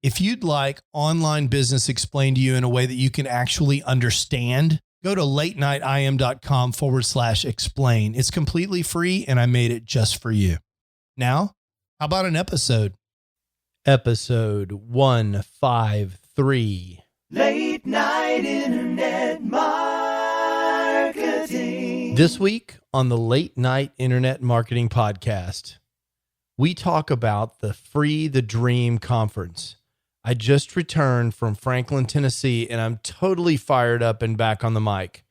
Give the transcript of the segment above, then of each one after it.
If you'd like online business explained to you in a way that you can actually understand, go to latenightim.com/explain. It's completely free, and I made it just for you. Now, how about an episode? Episode 153. Late Night Internet Marketing. This week on the Late Night Internet Marketing Podcast, we talk about the Free the Dream Conference. I just returned from Franklin, Tennessee, and I'm totally fired up and back on the mic.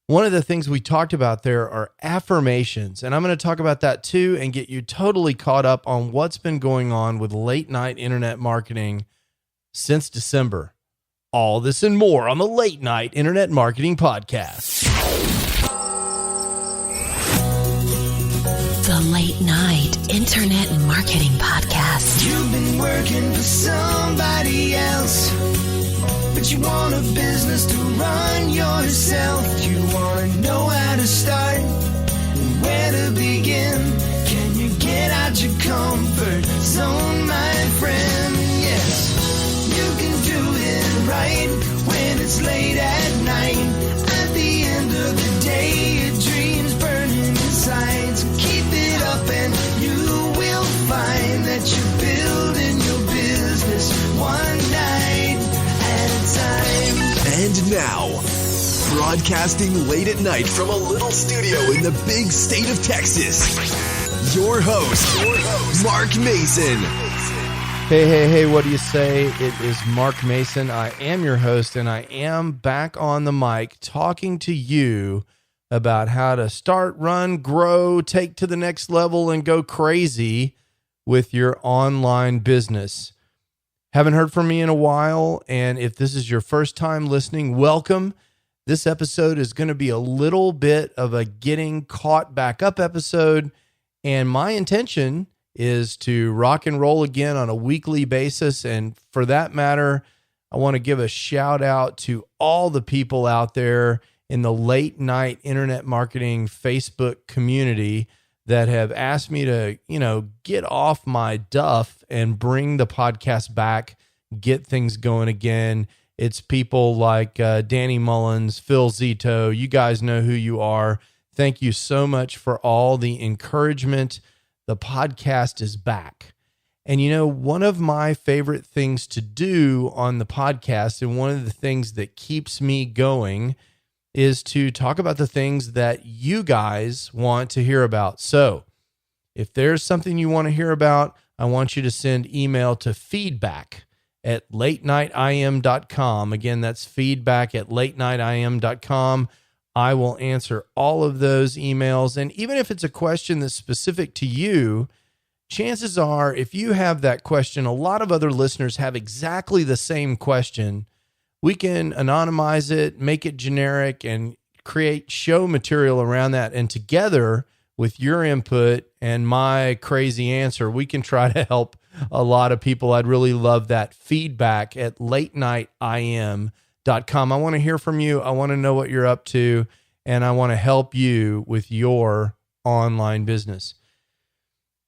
One of the things we talked about there are affirmations, and I'm going to talk about that too and get you totally caught up on what's been going on with late night internet marketing since December. All this and more on the Late Night Internet Marketing Podcast. The Late Night Internet Marketing Podcast. You've been working for somebody else, but you want a business to run yourself. You want to know how to start and where to begin. Can you get out your comfort zone, my friend? Yes, you can do it right when it's late at night. At the end of the day, your dreams burning inside. So keep it up and you will find that you're building your business one night at a time. And now, broadcasting late at night from a little studio in the big state of Texas, your host, Mark Mason. Hey, what do you say? It is Mark Mason. I am your host, and I am back on the mic talking to you about how to start, run, grow, take to the next level, and go crazy with your online business. Haven't heard from me in a while, and if this is your first time listening, welcome. This episode is going to be a little bit of a getting caught back up episode, and my intention is to rock and roll again on a weekly basis. And for that matter, I want to give a shout out to all the people out there in the late night internet marketing Facebook community that have asked me to, get off my duff and bring the podcast back, get things going again. It's people like Danny Mullins, Phil Zito. You guys know who you are. Thank you so much for all the encouragement. The podcast is back. And one of my favorite things to do on the podcast, and one of the things that keeps me going, is to talk about the things that you guys want to hear about. So if there's something you want to hear about, I want you to send email to feedback@latenightim.com. Again, that's feedback@latenightim.com. I will answer all of those emails. And even if it's a question that's specific to you, chances are if you have that question, a lot of other listeners have exactly the same question. We can anonymize it, make it generic, and create show material around that. And together with your input and my crazy answer, we can try to help a lot of people. I'd really love that. Feedback@latenightim.com. I want to hear from you. I want to know what you're up to, and I want to help you with your online business.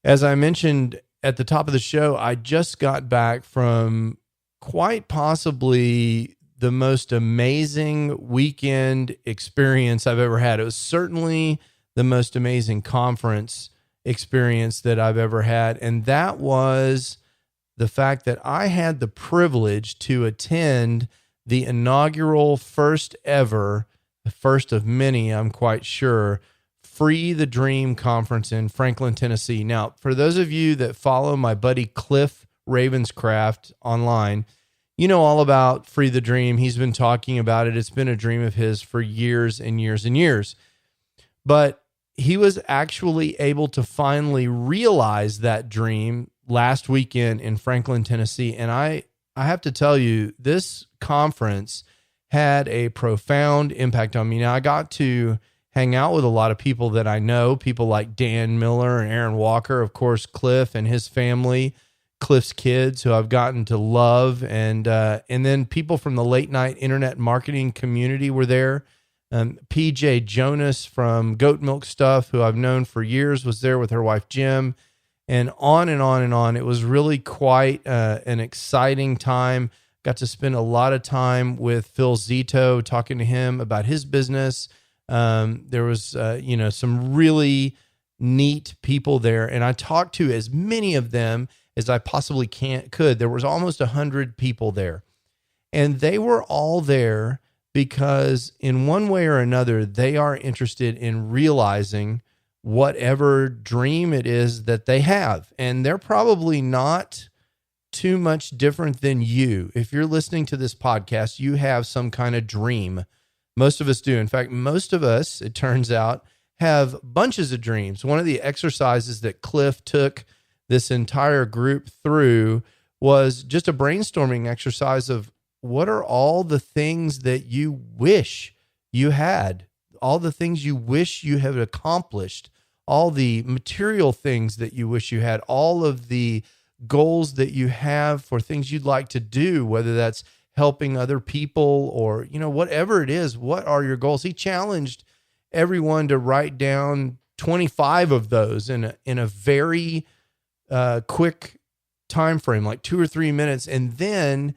As I mentioned at the top of the show, I just got back from quite possibly the most amazing weekend experience I've ever had. It was certainly the most amazing conference experience that I've ever had, and that was the fact that I had the privilege to attend the inaugural first ever, the first of many, I'm quite sure, Free the Dream Conference in Franklin, Tennessee. Now, for those of you that follow my buddy Cliff Ravenscraft online, you know all about Free the Dream. He's been talking about it. It's been a dream of his for years and years and years. But he was actually able to finally realize that dream last weekend in Franklin, Tennessee. And I have to tell you, this conference had a profound impact on me. Now, I got to hang out with a lot of people that I know, people like Dan Miller and Aaron Walker, of course, Cliff and his family, Cliff's kids, who I've gotten to love. And then people from the late night internet marketing community were there. PJ Jonas from Goat Milk Stuff, who I've known for years, was there with her wife, Jim. and on and on and on. It was really quite an exciting time. Got to spend a lot of time with Phil Zito, talking to him about his business. There was, some really neat people there, and I talked to as many of them as I possibly could. There was almost 100 people there, and they were all there because in one way or another, they are interested in realizing whatever dream it is that they have. And they're probably not too much different than you. If you're listening to this podcast, you have some kind of dream. Most of us do. In fact, most of us, it turns out, have bunches of dreams. One of the exercises that Cliff took this entire group through was just a brainstorming exercise of what are all the things that you wish you had, all the things you wish you had accomplished, all the material things that you wish you had, all of the goals that you have for things you'd like to do, whether that's helping other people or, whatever it is. What are your goals? He challenged everyone to write down 25 of those in a very quick time frame, like 2 or 3 minutes. And then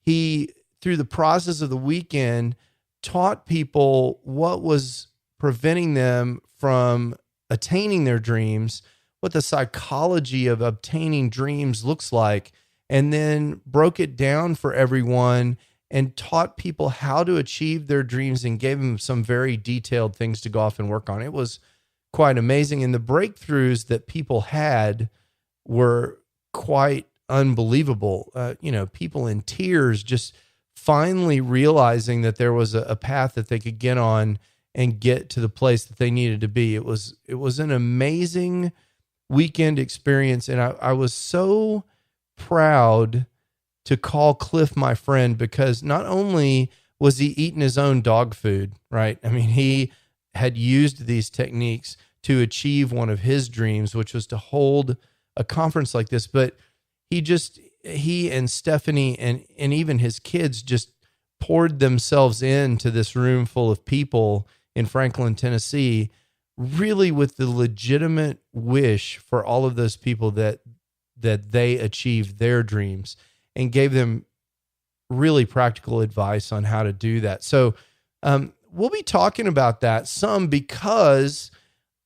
he, through the process of the weekend, taught people what was preventing them from attaining their dreams, what the psychology of obtaining dreams looks like, and then broke it down for everyone and taught people how to achieve their dreams and gave them some very detailed things to go off and work on. It was quite amazing. And the breakthroughs that people had were quite unbelievable. People in tears, just finally realizing that there was a path that they could get on and get to the place that they needed to be. It was an amazing weekend experience. And I was so proud to call Cliff my friend, because not only was he eating his own dog food, right? I mean, he had used these techniques to achieve one of his dreams, which was to hold a conference like this, but he and Stephanie and even his kids just poured themselves into this room full of people in Franklin, Tennessee, really with the legitimate wish for all of those people that they achieved their dreams, and gave them really practical advice on how to do that. So we'll be talking about that some, because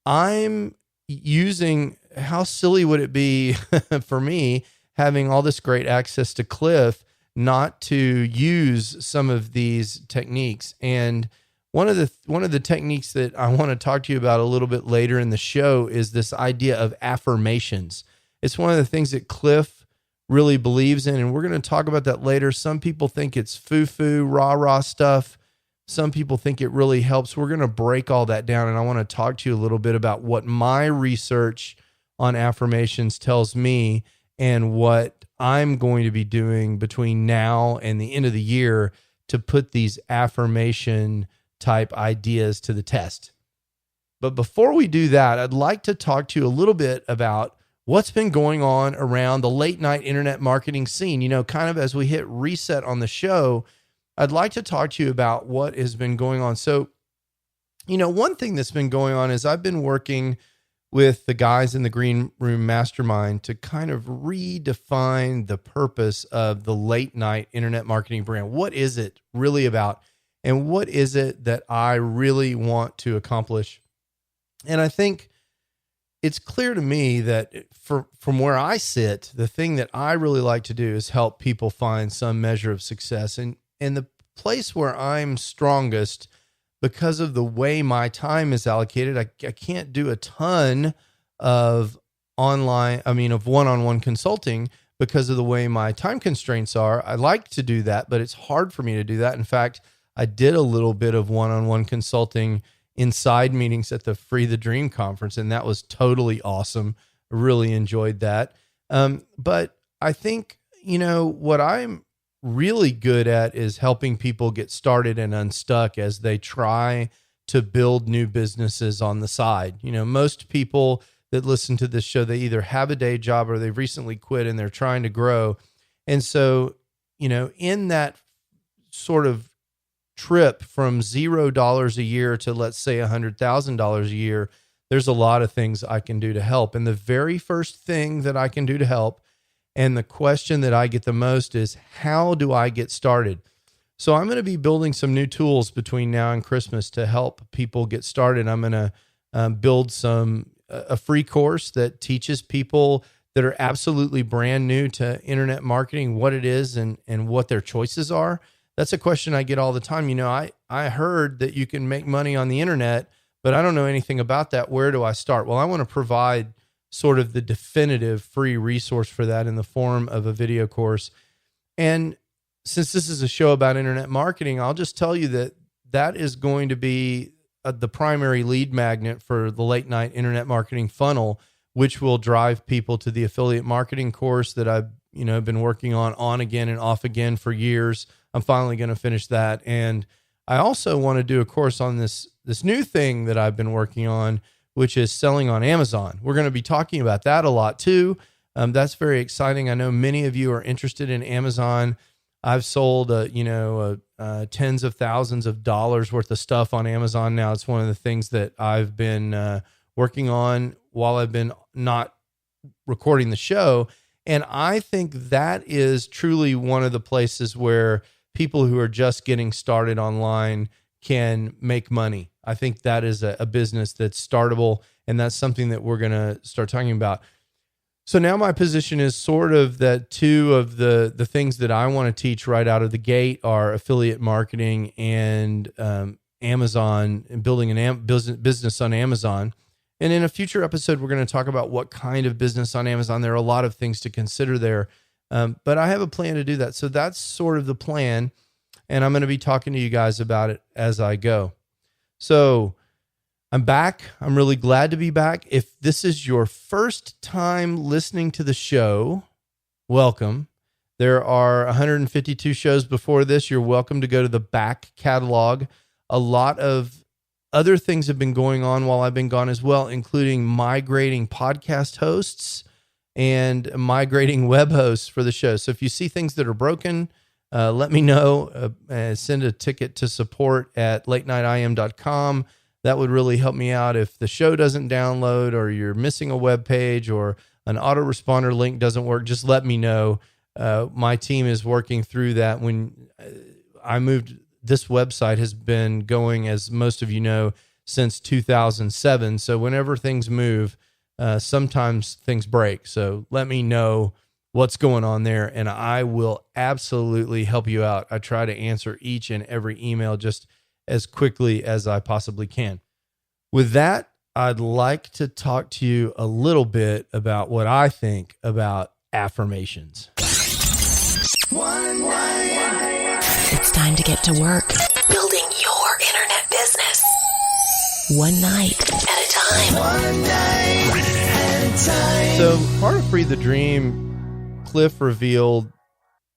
I'm using, how silly would it be for me having all this great access to Cliff not to use some of these techniques. And one of the techniques that I want to talk to you about a little bit later in the show is this idea of affirmations. It's one of the things that Cliff really believes in, and we're going to talk about that later. Some people think it's foo-foo, rah-rah stuff. Some people think it really helps. We're going to break all that down, and I want to talk to you a little bit about what my research on affirmations tells me and what I'm going to be doing between now and the end of the year to put these affirmation type ideas to the test. But before we do that, I'd like to talk to you a little bit about what's been going on around the late night internet marketing scene. Kind of as we hit reset on the show, I'd like to talk to you about what has been going on. So, one thing that's been going on is I've been working with the guys in the Green Room Mastermind to kind of redefine the purpose of the late night internet marketing brand. What is it really about? And what is it that I really want to accomplish? And I think it's clear to me that from where I sit, the thing that I really like to do is help people find some measure of success. And the place where I'm strongest, because of the way my time is allocated, I can't do a ton of one-on-one consulting because of the way my time constraints are. I like to do that, but it's hard for me to do that. In fact, I did a little bit of one-on-one consulting inside meetings at the Free the Dream conference, and that was totally awesome. I really enjoyed that. But I think, what I'm really good at is helping people get started and unstuck as they try to build new businesses on the side. Most people that listen to this show, they either have a day job or they've recently quit and they're trying to grow. And so, in that sort of trip from $0 a year to, let's say, $100,000 a year, there's a lot of things I can do to help. And the very first thing that I can do to help, and the question that I get the most, is how do I get started? So I'm going to be building some new tools between now and Christmas to help people get started. I'm going to build a free course that teaches people that are absolutely brand new to internet marketing what it is and what their choices are. That's a question I get all the time. I heard that you can make money on the internet, but I don't know anything about that. Where do I start? Well, I want to provide sort of the definitive free resource for that in the form of a video course. And since this is a show about internet marketing, I'll just tell you that is going to be the primary lead magnet for the late night internet marketing funnel, which will drive people to the affiliate marketing course that I've been working on again and off again for years. I'm finally going to finish that. And I also want to do a course on this new thing that I've been working on, which is selling on Amazon. We're going to be talking about that a lot too. That's very exciting. I know many of you are interested in Amazon. I've sold, tens of thousands of dollars worth of stuff on Amazon now. It's one of the things that I've been working on while I've been not recording the show. And I think that is truly one of the places where people who are just getting started online can make money. I think that is a business that's startable, and that's something that we're going to start talking about. So now my position is sort of that two of the things that I want to teach right out of the gate are affiliate marketing and Amazon, and building a business on Amazon. And in a future episode, we're going to talk about what kind of business on Amazon. There are a lot of things to consider there, but I have a plan to do that. So that's sort of the plan, and I'm going to be talking to you guys about it as I go. So I'm back. I'm really glad to be back. If this is your first time listening to the show, welcome. There are 152 shows before this. You're welcome to go to the back catalog. A lot of other things have been going on while I've been gone as well, including migrating podcast hosts and migrating web hosts for the show. So if you see things that are broken, let me know. Send a ticket to support@latenightIM.com. That would really help me out. If the show doesn't download, or you're missing a web page, or an autoresponder link doesn't work, just let me know. My team is working through that. When I moved, this website has been going, as most of you know, since 2007. So whenever things move, sometimes things break. So let me know what's going on there, and I will absolutely help you out. I try to answer each and every email just as quickly as I possibly can. With that, I'd like to talk to you a little bit about what I think about affirmations. It's time to get to work building your internet business. One night at a time. So part of Free the Dream, Cliff revealed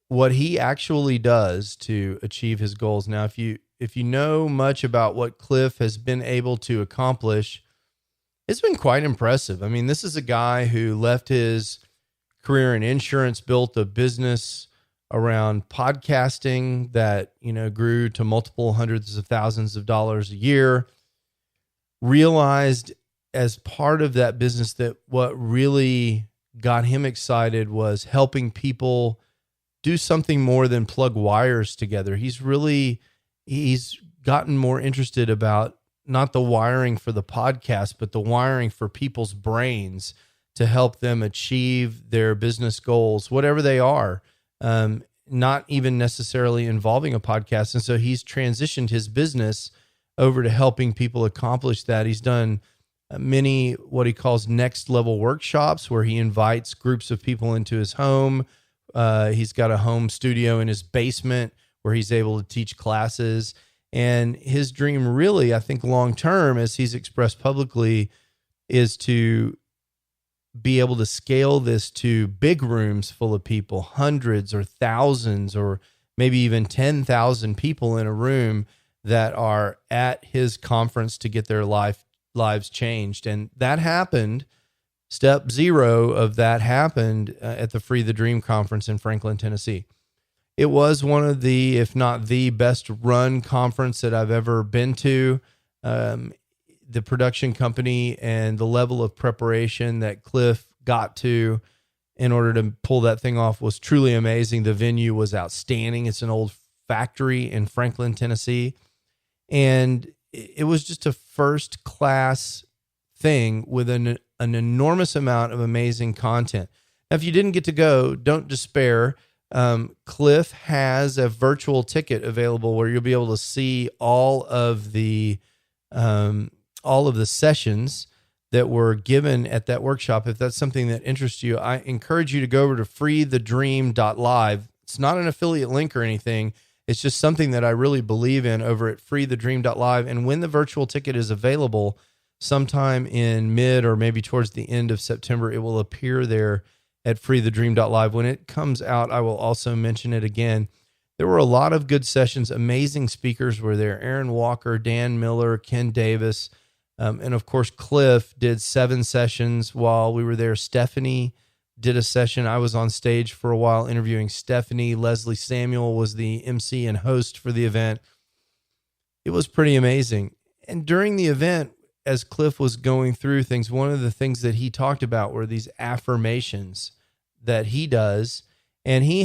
what he actually does to achieve his goals. Now, if you know much about what Cliff has been able to accomplish, it's been quite impressive. I mean, this is a guy who left his career in insurance, built a business around podcasting that, grew to multiple hundreds of thousands of dollars a year, realized as part of that business that what really got him excited was helping people do something more than plug wires together. He's gotten more interested about not the wiring for the podcast, but the wiring for people's brains to help them achieve their business goals, whatever they are, not even necessarily involving a podcast. And so he's transitioned his business over to helping people accomplish that. He's done many what he calls next level workshops, where he invites groups of people into his home. He's got a home studio in his basement where he's able to teach classes. And his dream really, I think long term, as he's expressed publicly, is to be able to scale this to big rooms full of people, hundreds or thousands, or maybe even 10,000 people in a room that are at his conference to get their lives changed. And that happened. Step 0 of that happened at the Free the Dream conference in Franklin, Tennessee. It was one of the, if not the best run conference that I've ever been to. the production company and the level of preparation that Cliff got to in order to pull that thing off was truly amazing. The venue was outstanding. It's an old factory in Franklin, Tennessee. And it was just a first class thing with an enormous amount of amazing content. Now, if you didn't get to go, don't despair. Cliff has a virtual ticket available where you'll be able to see all of the sessions that were given at that workshop. If that's something that interests you, I encourage you to go over to freethedream.live. It's not an affiliate link or anything. It's just something that I really believe in over at freethedream.live. And when the virtual ticket is available, sometime in mid or maybe towards the end of September, it will appear there at freethedream.live. When it comes out, I will also mention it again. There were a lot of good sessions. Amazing speakers were there. Aaron Walker, Dan Miller, Ken Davis, and of course, Cliff did 7 sessions while we were there. Stephanie did a session. I was on stage for a while interviewing Stephanie. Leslie Samuel was the MC and host for the event. It was pretty amazing. And during the event, as Cliff was going through things, one of the things that he talked about were these affirmations that he does. And he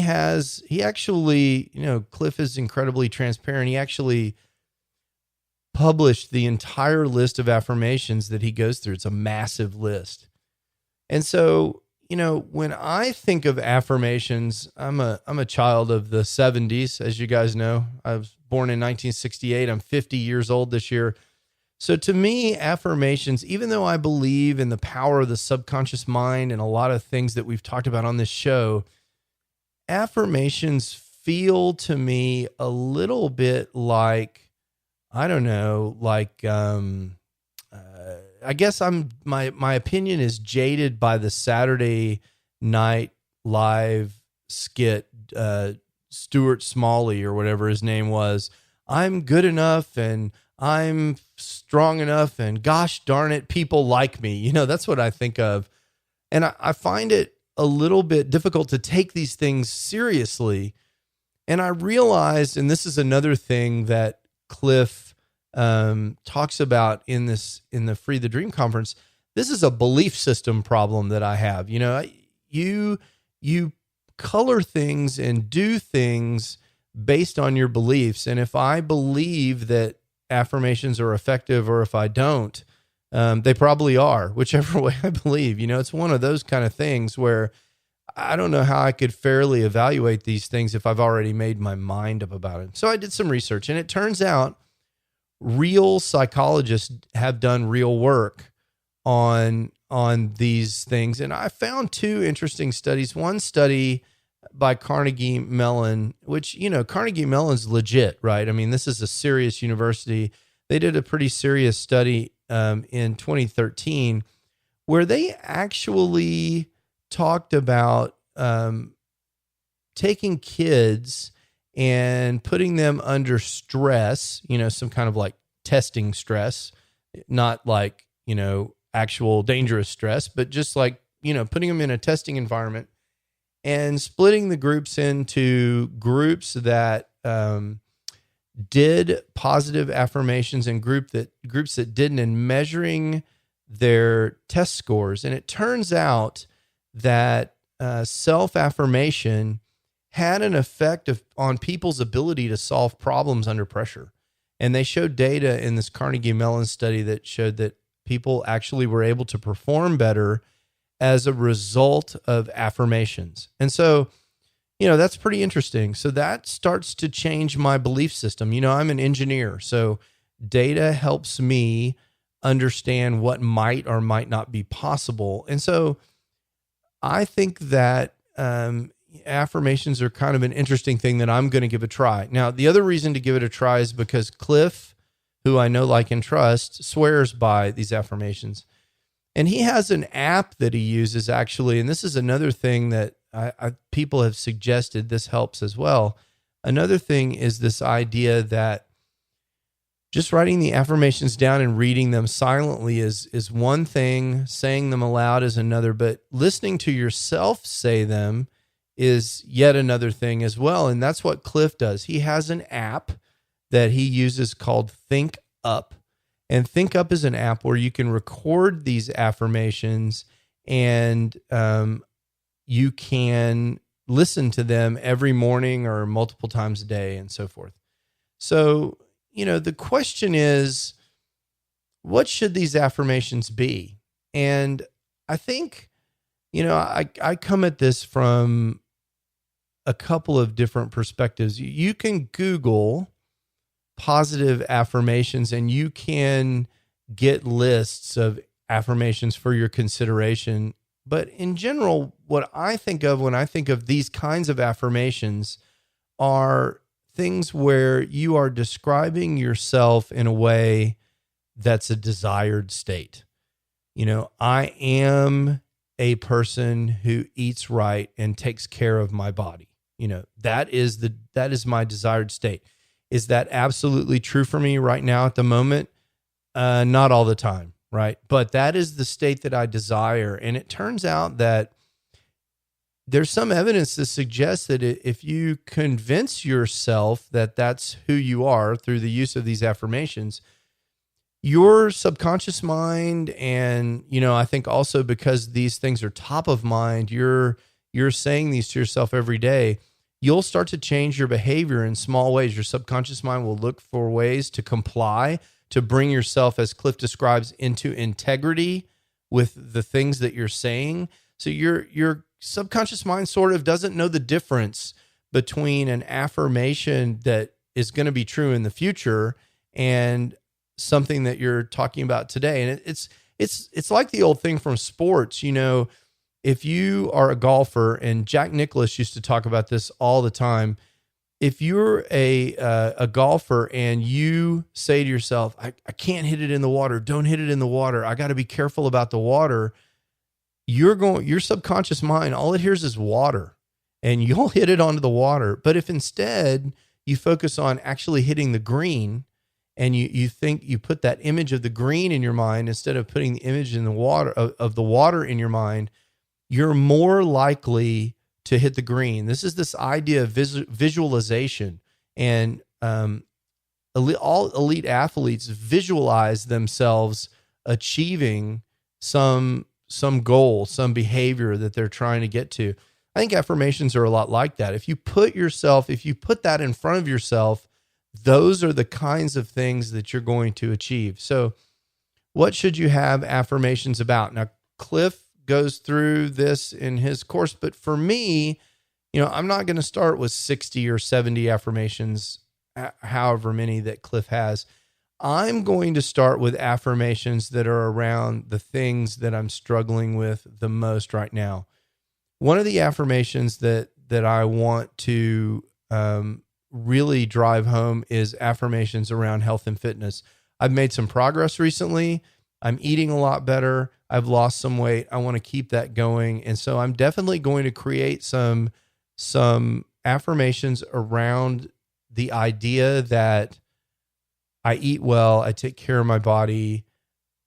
actually, Cliff is incredibly transparent. He actually published the entire list of affirmations that he goes through. It's a massive list. And so, when I think of affirmations, I'm a child of the 70s, as you guys know. I was born in 1968. I'm 50 years old this year. So to me, affirmations, even though I believe in the power of the subconscious mind and a lot of things that we've talked about on this show, affirmations feel to me a little bit like, I don't know, like, I guess my opinion is jaded by the Saturday Night Live skit, Stuart Smalley or whatever his name was. I'm good enough and I'm strong enough and gosh darn it, people like me. That's what I think of. And I find it a little bit difficult to take these things seriously. And I realized, and this is another thing that Cliff talks about in the Free the Dream conference, this is a belief system problem that I have. You color things and do things based on your beliefs. And if I believe that affirmations are effective, or if I don't, they probably are, whichever way I believe. It's one of those kind of things where I don't know how I could fairly evaluate these things if I've already made my mind up about it. So I did some research, and it turns out real psychologists have done real work on these things. And I found 2 interesting studies. One study by Carnegie Mellon, which, Carnegie Mellon's legit, right? I mean, this is a serious university. They did a pretty serious study in 2013 where they actually talked about taking kids and putting them under stress, some kind of like testing stress, not like, actual dangerous stress, but just like, putting them in a testing environment and splitting the groups into groups that did positive affirmations and groups that didn't, and measuring their test scores. And it turns out that self-affirmation had an effect on people's ability to solve problems under pressure. And they showed data in this Carnegie Mellon study that showed that people actually were able to perform better as a result of affirmations. And so, that's pretty interesting. So that starts to change my belief system. I'm an engineer, so data helps me understand what might or might not be possible. And so I think that affirmations are kind of an interesting thing that I'm going to give a try. Now, the other reason to give it a try is because Cliff, who I know, like, and trust, swears by these affirmations. And he has an app that he uses, actually, and this is another thing that people have suggested this helps as well. Another thing is this idea that just writing the affirmations down and reading them silently is one thing, saying them aloud is another, but listening to yourself say them is yet another thing as well. And that's what Cliff does. He has an app that he uses called Think Up. And ThinkUp is an app where you can record these affirmations, and you can listen to them every morning or multiple times a day and so forth. So, the question is, what should these affirmations be? And I think, I come at this from a couple of different perspectives. You can Google positive affirmations and you can get lists of affirmations for your consideration. But in general, what I think of when I think of these kinds of affirmations are things where you are describing yourself in a way that's a desired state. I am a person who eats right and takes care of my body. That is my desired state. Is that absolutely true for me right now at the moment? Not all the time, right? But that is the state that I desire. And it turns out that there's some evidence to suggest that if you convince yourself that that's who you are through the use of these affirmations, your subconscious mind, and, I think also because these things are top of mind, you're saying these to yourself every day, you'll start to change your behavior in small ways. Your subconscious mind will look for ways to comply, to bring yourself, as Cliff describes, into integrity with the things that you're saying. So your subconscious mind sort of doesn't know the difference between an affirmation that is going to be true in the future and something that you're talking about today. And it's like the old thing from sports. If you are a golfer, and Jack Nicklaus used to talk about this all the time, if you're a golfer and you say to yourself, I can't hit it in the water, don't hit it in the water, I got to be careful about the water, your subconscious mind, all it hears is water, and you'll hit it onto the water. But if instead you focus on actually hitting the green, and you think you put that image of the green in your mind instead of putting the image in the water of the water in your mind, you're more likely to hit the green. This is this idea of visualization, and all elite athletes visualize themselves achieving some goal, some behavior that they're trying to get to. I think affirmations are a lot like that. If you put that in front of yourself, those are the kinds of things that you're going to achieve. So what should you have affirmations about? Now, Cliff goes through this in his course, but for me, I'm not going to start with 60 or 70 affirmations, however many that Cliff has. I'm going to start with affirmations that are around the things that I'm struggling with the most right now. One of the affirmations that I want to really drive home is affirmations around health and fitness. I've made some progress recently. I'm eating a lot better. I've lost some weight. I want to keep that going. And so I'm definitely going to create some affirmations around the idea that I eat well, I take care of my body,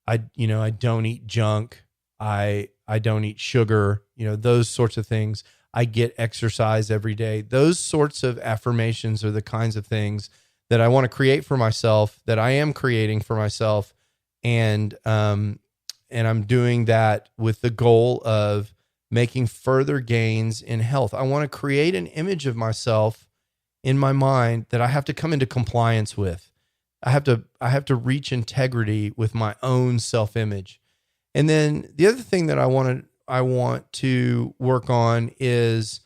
I don't eat junk, I don't eat sugar, those sorts of things. I get exercise every day. Those sorts of affirmations are the kinds of things that I want to create for myself, that I am creating for myself. And I'm doing that with the goal of making further gains in health. I want to create an image of myself in my mind that I have to come into compliance with. I have to reach integrity with my own self-image. And then the other thing that I want to work on is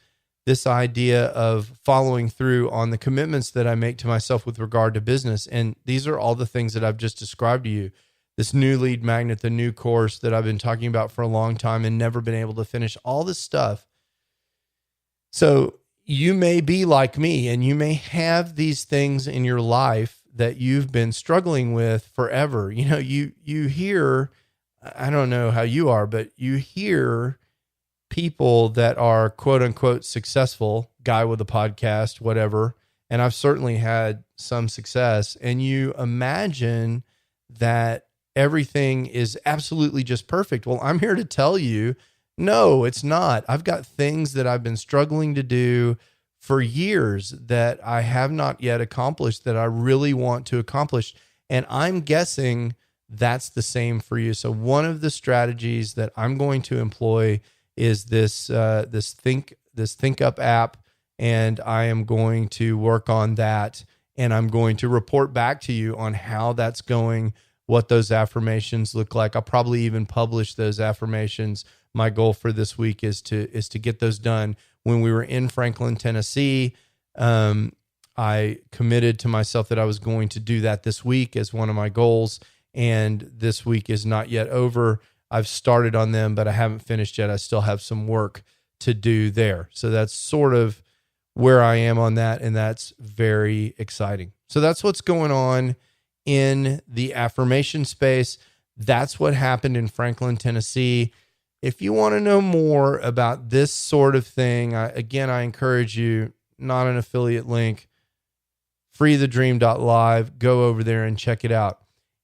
this idea of following through on the commitments that I make to myself with regard to business. And these are all the things that I've just described to you. This new lead magnet, the new course that I've been talking about for a long time and never been able to finish, all this stuff. So you may be like me, and you may have these things in your life that you've been struggling with forever. You hear, I don't know how you are, but you hear people that are quote unquote successful, guy with a podcast, whatever. And I've certainly had some success, and you imagine that everything is absolutely just perfect. Well, I'm here to tell you, no, it's not. I've got things that I've been struggling to do for years that I have not yet accomplished, that I really want to accomplish. And I'm guessing that's the same for you. So one of the strategies that I'm going to employ is this Think Up app, and I am going to work on that, and I'm going to report back to you on how that's going, what those affirmations look like. I'll probably even publish those affirmations. My goal for this week is to get those done. When we were in Franklin, Tennessee, I committed to myself that I was going to do that this week as one of my goals. And this week is not yet over. I've started on them, but I haven't finished yet. I still have some work to do there. So that's sort of where I am on that. And that's very exciting. So that's what's going on in the affirmation space. That's what happened in Franklin, Tennessee. If you want to know more about this sort of thing, I encourage you, not an affiliate link, freethedream.live. Go over there and check it out.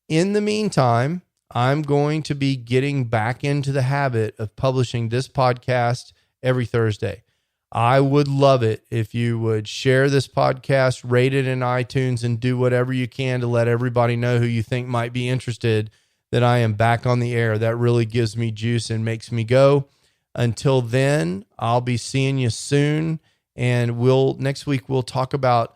In the meantime, I'm going to be getting back into the habit of publishing this podcast every Thursday. I would love it if you would share this podcast, rate it in iTunes, and do whatever you can to let everybody know who you think might be interested that I am back on the air. That really gives me juice and makes me go. Until then, I'll be seeing you soon. And next week we'll talk about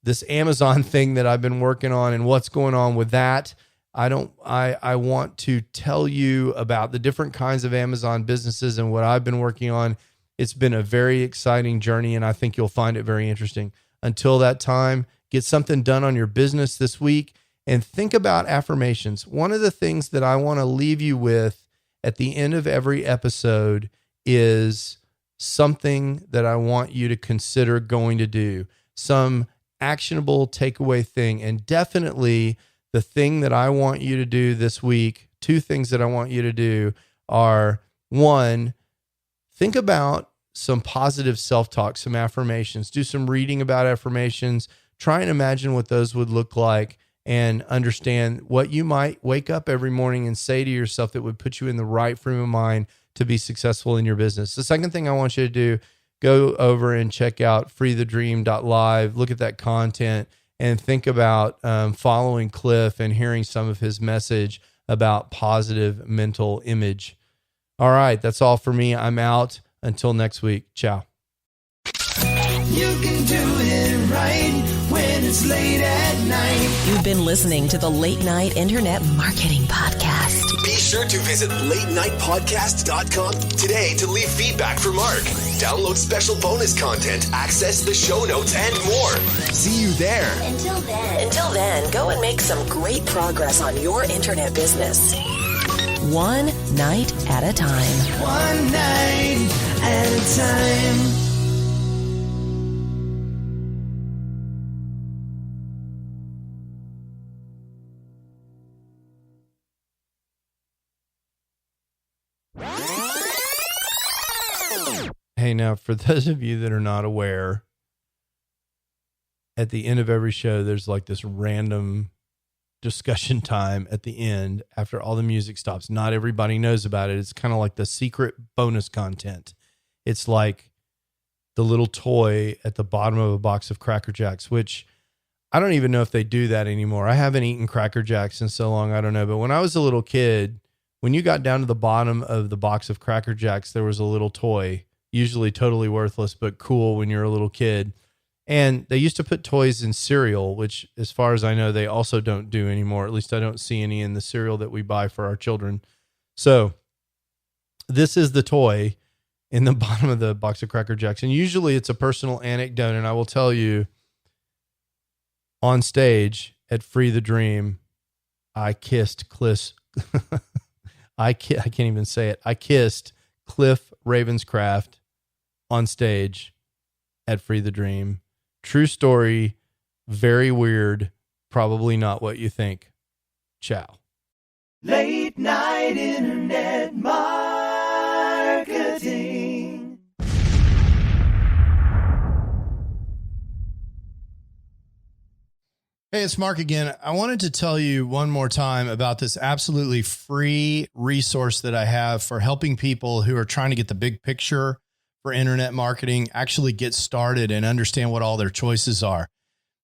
this Amazon thing that I've been working on and what's going on with that. I want to tell you about the different kinds of Amazon businesses and what I've been working on. It's been a very exciting journey, and I think you'll find it very interesting. Until that time, get something done on your business this week and think about affirmations. One of the things that I want to leave you with at the end of every episode is something that I want you to consider going to do, some actionable takeaway thing. And definitely the thing that I want you to do this week, two things that I want you to do are, one, think about some positive self-talk, some affirmations. Do some reading about affirmations. Try and imagine what those would look like and understand what you might wake up every morning and say to yourself that would put you in the right frame of mind to be successful in your business. The second thing I want you to do, go over and check out freethedream.live. Look at that content and think about following Cliff and hearing some of his message about positive mental image. All right, that's all for me. I'm out. Until next week. Ciao. You can do it right when it's late at night. You've been listening to the Late Night Internet Marketing Podcast. Be sure to visit latenightpodcast.com today to leave feedback for Mark. Download special bonus content, access the show notes, and more. See you there. Until then, go and make some great progress on your internet business. One night at a time. One night at a time. Hey, now, for those of you that are not aware, at the end of every show, there's like this random discussion time at the end after all the music stops. Not everybody knows about it. It's kind of like the secret bonus content. It's like the little toy at the bottom of a box of Cracker Jacks, which I don't even know if they do that anymore. I haven't eaten Cracker Jacks in so long, I don't know. But when I was a little kid, when you got down to the bottom of the box of Cracker Jacks, there was a little toy, usually totally worthless, but cool when you're a little kid. And they used to put toys in cereal, which, as far as I know, they also don't do anymore. At least I don't see any in the cereal that we buy for our children. So this is the toy in the bottom of the box of Cracker Jacks. And usually it's a personal anecdote. And I will tell you, on stage at Free the Dream, I kissed Cliff. I can't even say it. I kissed Cliff Ravenscraft on stage at Free the Dream. True story. Very weird. Probably not what you think. Ciao. Late night internet marketing. Hey, it's Mark again. I wanted to tell you one more time about this absolutely free resource that I have for helping people who are trying to get the big picture for internet marketing, actually get started and understand what all their choices are.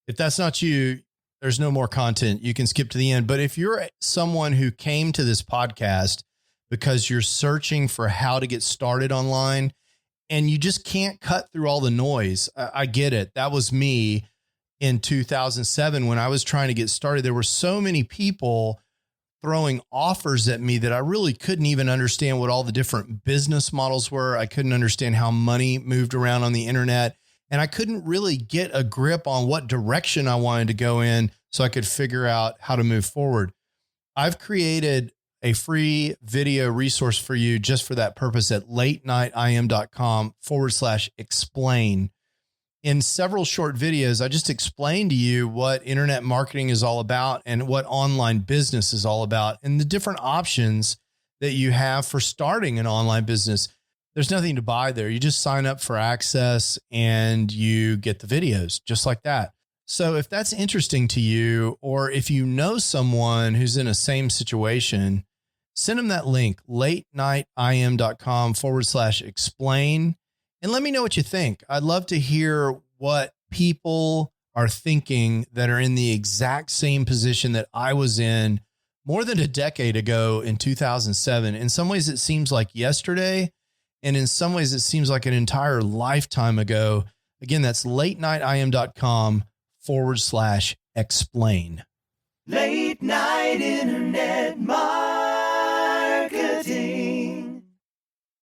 If that's not you, there's no more content. You can skip to the end. But if you're someone who came to this podcast because you're searching for how to get started online and you just can't cut through all the noise, I get it. That was me in 2007 when I was trying to get started. There were so many people throwing offers at me that I really couldn't even understand what all the different business models were. I couldn't understand how money moved around on the internet. And I couldn't really get a grip on what direction I wanted to go in so I could figure out how to move forward. I've created a free video resource for you just for that purpose at latenightim.com/explain. In several short videos, I just explained to you what internet marketing is all about and what online business is all about and the different options that you have for starting an online business. There's nothing to buy there. You just sign up for access and you get the videos just like that. So if that's interesting to you, or if you know someone who's in a same situation, send them that link, latenightim.com/explain. And let me know what you think. I'd love to hear what people are thinking that are in the exact same position that I was in more than a decade ago in 2007. In some ways, it seems like yesterday. And in some ways, it seems like an entire lifetime ago. Again, that's latenightim.com/explain. Late night internet marketing.